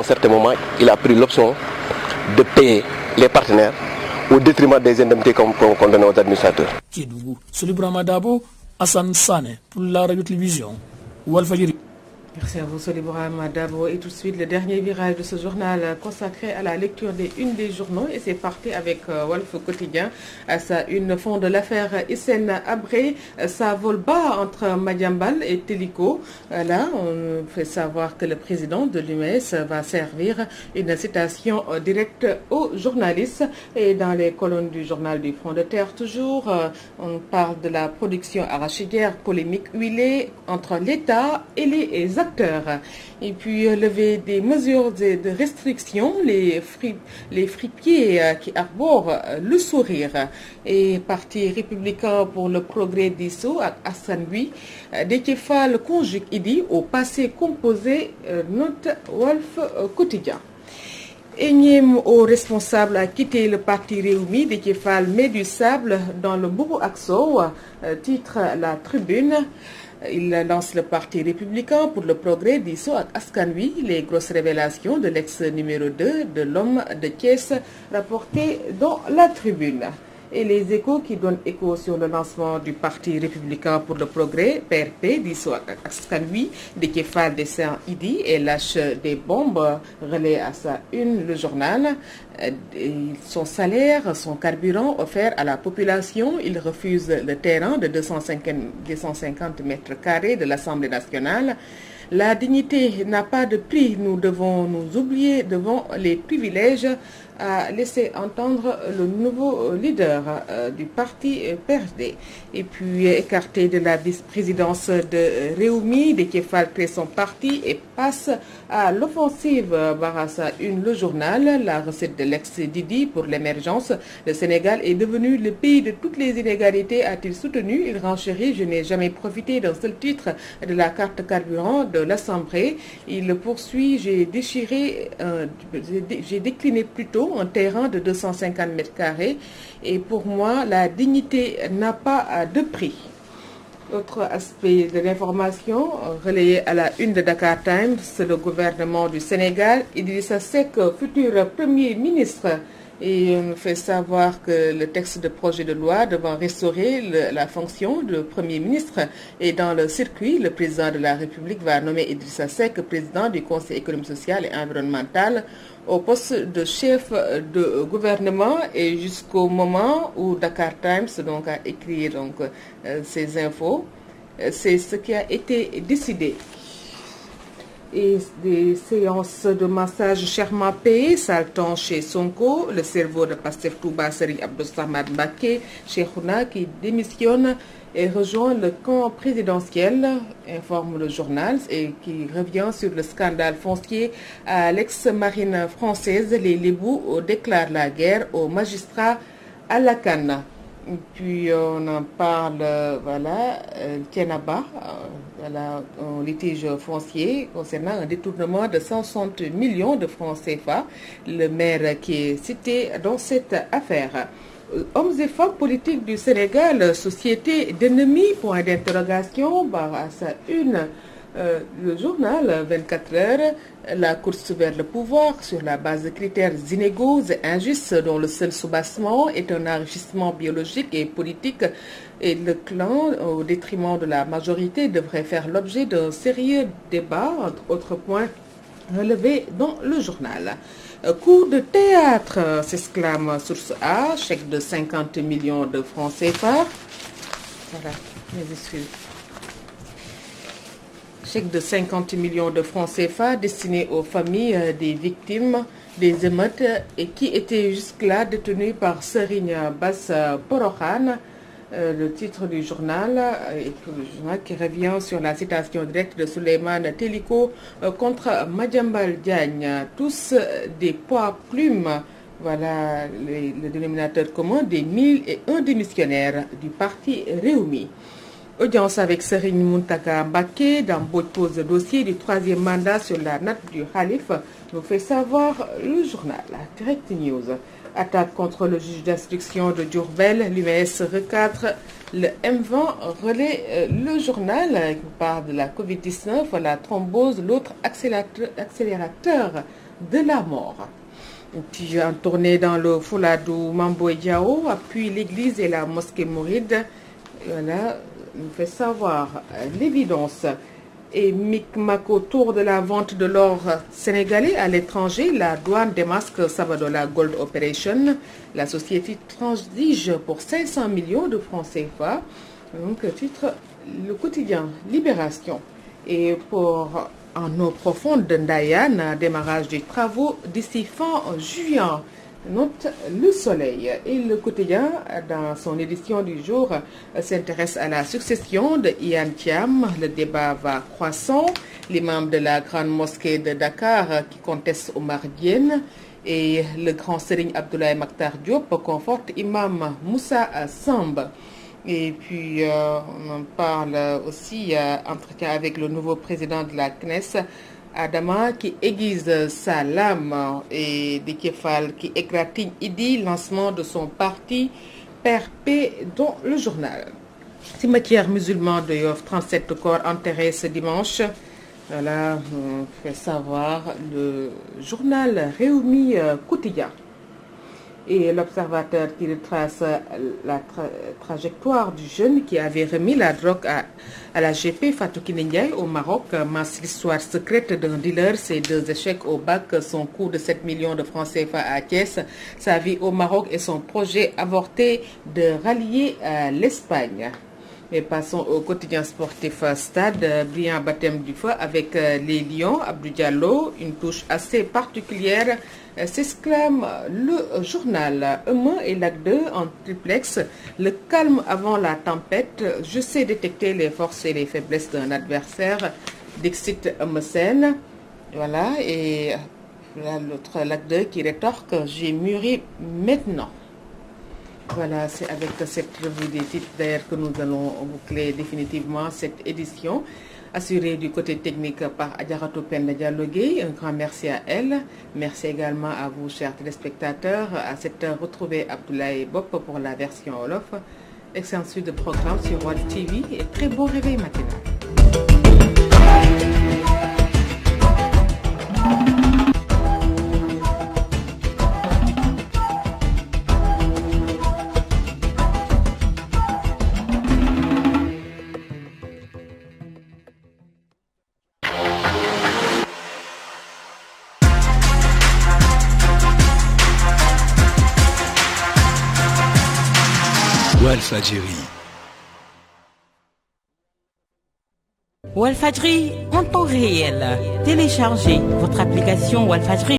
À un certain moment, il a pris l'option de payer les partenaires au détriment des indemnités qu'on donne aux administrateurs. Kédougou, Solibrahima Madabo, Hassan Sane pour la radio-télévision Walfadjri. Merci à vous, Solibrahima Dabo. Et tout de suite, le dernier virage de ce journal consacré à la lecture des unes des journaux. Et c'est parti avec Walf Quotidien. À sa une, fond de l'affaire Hissène Habré. Ça vole bas entre Madiambal et Téliko. Là, on fait savoir que le président de l'UMS va servir une citation directe aux journalistes. Et dans les colonnes du journal du Front de Terre, toujours, on parle de la production arachidière, polémique huilée entre l'État et les acteurs. Et puis lever des mesures de restriction, les fripiers qui arborent le sourire. Et parti républicain pour le progrès d'Isso à Assane-Louis, Déthié Fall conjugue Idi au passé composé, note Walf Quotidien. Énième au responsable a quitté le parti Réumi, Déthié Fall met du sable dans le Bourou Akso, titre La Tribune. Il lance le parti républicain pour le progrès d'Isso à Askanui, les grosses révélations de l'ex numéro 2 de l'homme de Thiès rapportées dans la Tribune. Et les échos qui donnent écho sur le lancement du Parti républicain pour le progrès, PRP, d'Isso à Askanui, Déthié Fall descend Idi et lâche des bombes, relaie à sa une le journal. Son salaire, son carburant offert à la population, il refuse le terrain de 250 mètres carrés de l'Assemblée nationale. La dignité n'a pas de prix, nous devons nous oublier devant les privilèges, a laissé entendre le nouveau leader du parti PRD. Et puis écarté de la vice-présidence de Réumi, Déthié Fall crée son parti et passe à l'offensive. Barassa une le journal, la recette de l'ex-Didi pour l'émergence. Le Sénégal est devenu le pays de toutes les inégalités, a-t-il soutenu. Il renchérit, je n'ai jamais profité d'un seul titre de la carte carburant de l'Assemblée. Il poursuit, j'ai décliné plutôt un terrain de 250 mètres carrés et pour moi la dignité n'a pas de prix. Autre aspect de l'information relayé à la une de Dakar Times, c'est le gouvernement du Sénégal. Idrissa Seck, futur Premier ministre, et on fait savoir que le texte de projet de loi devant restaurer la fonction de Premier ministre est dans le circuit. Le président de la République va nommer Idrissa Seck président du Conseil économique, social et environnemental au poste de chef de gouvernement et jusqu'au moment où Dakar Times donc, a écrit ces infos, c'est ce qui a été décidé. Et des séances de massage chèrement payées, Salton chez Sonko, le cerveau de Pastef Touba Serigne Abdou Samad Mbacké, Cheikhouna qui démissionne et rejoint le camp présidentiel, informe le journal, et qui revient sur le scandale foncier à l'ex-marine française. Les Lébous déclarent la guerre aux magistrats à la Cannes. Puis on en parle, Tienaba, un litige foncier concernant un détournement de 160 millions de francs CFA. Le maire qui est cité dans cette affaire. Hommes et femmes politiques du Sénégal, société d'ennemis, point d'interrogation, à sa une. Le journal 24 heures, la course vers le pouvoir sur la base de critères inégaux et injustes dont le seul soubassement est un enrichissement biologique et politique et le clan au détriment de la majorité devrait faire l'objet d'un sérieux débat, entre autres points relevés dans le journal. Coup de théâtre, s'exclame Source A, chèque de 50 millions de francs CFA. Voilà, mes excuses. Chèque de 50 millions de francs CFA destiné aux familles des victimes des émeutes et qui étaient jusque-là détenues par Serigne Bass Porokhane. Le titre du journal, qui revient sur la citation directe de Souleymane Téliko contre Madiambal Diagne. Tous des poids plumes. Voilà le dénominateur commun des 1001 démissionnaires du parti Réumi. Audience avec Serigne Mountaga Mbacké dans Mbodj pose le dossier du troisième mandat sur la natte du Khalif, nous fait savoir le journal. Direct News. Attaque contre le juge d'instruction de Diourbel, l'UMS recadre le M20, relaie le journal qui parle de la Covid-19, la thrombose, l'autre accélérateur de la mort. Puis en tournée dans le Fouladou, Mambo Diao appuie l'église et la mosquée mouride. Voilà, nous fait savoir l'évidence. Et micmac autour de la vente de l'or sénégalais à l'étranger, la douane démasque Sabadola Gold Operation. La société transige pour 500 millions de francs CFA. Donc, titre le quotidien Libération. Et pour en eau profonde de Ndayan, démarrage des travaux d'ici fin juin. Note Le Soleil. Et le quotidien, dans son édition du jour, s'intéresse à la succession de Ian Thiam. Le débat va croissant. L'imam de la grande mosquée de Dakar qui conteste Omar Diène. Et le grand Serigne Abdoulaye Makhtar Diop conforte imam Moussa Samb. Et puis, on en parle aussi, entretien avec le nouveau président de la CNES, Adama, qui aiguise sa lame, et Dékefal qui égratigne Idi, lancement de son parti Père P dans le journal. Cimetière musulman de Yoff, 37 corps enterrés ce dimanche. Voilà, on fait savoir le journal Réumi quotidien. Et l'observateur qui retrace la trajectoire du jeune qui avait remis la drogue à la GP Fatou Kiné Ndiaye au Maroc, masse l'histoire secrète d'un dealer, ses 2 échecs au bac, son coût de 7 millions de francs CFA à Thiès, sa vie au Maroc et son projet avorté de rallier l'Espagne. Mais passons au quotidien sportif Stade, brillant baptême du feu avec les Lions, Abdou Diallo, une touche assez particulière, s'exclame le journal. Eumeu et Lac 2 en triplex, le calme avant la tempête, je sais détecter les forces et les faiblesses d'un adversaire, Dixit Eumeu. Voilà, et là, l'autre Lac 2 qui rétorque, j'ai mûri maintenant. Voilà, c'est avec cette revue des titres d'ailleurs que nous allons boucler définitivement cette édition, assurée du côté technique par Adjaratou Penda Diallo Gueye. Un grand merci à elle. Merci également à vous, chers téléspectateurs. À cette heure, retrouvez Abdoulaye Bop pour la version Wolof. Excellente suite de programme sur Walf TV et très bon réveil matinal. Walfadjri en temps réel. Téléchargez votre application Walfadjri